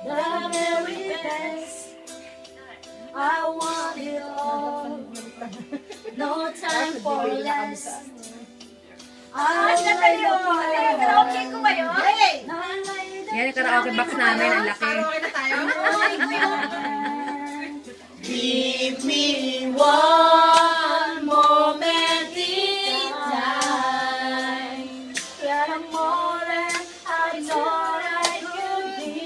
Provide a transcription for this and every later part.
the very best. I want it all. No time for less. I like the fire. Karaoke ko ba yun? Yan yung karaoke box namin, ang laki. Karaoke na tayo? Give me one moment in time. That I'm more than I thought I could be.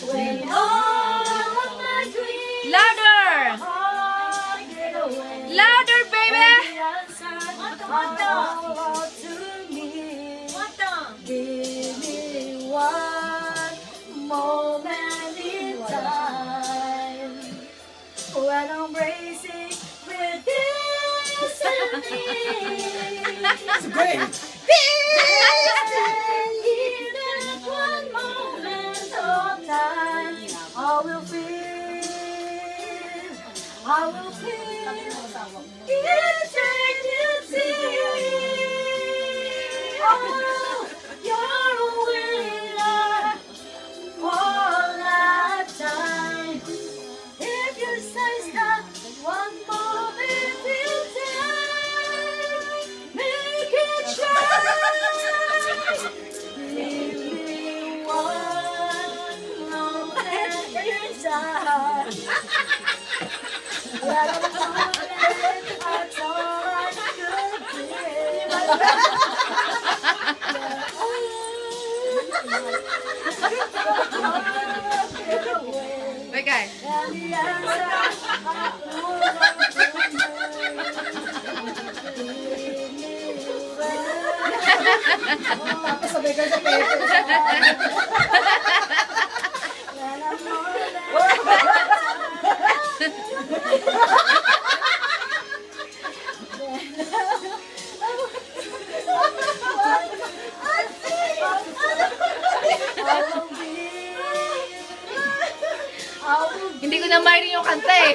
When all of my dreams Louder! all get away. Louder, baby! Give me one moment in time when I'm racing with destiny. It's great. Even one moment of time, I will feel eternity. Oh, you're a winner for lifetime. If you say stop, one moment in time, make it shine. Give me one moment in time. That I'm falling, I thought I could be. Wait, guys. And the answer Tapos sabay ka sa pepe. Hindi ko na marinig yung kanta eh.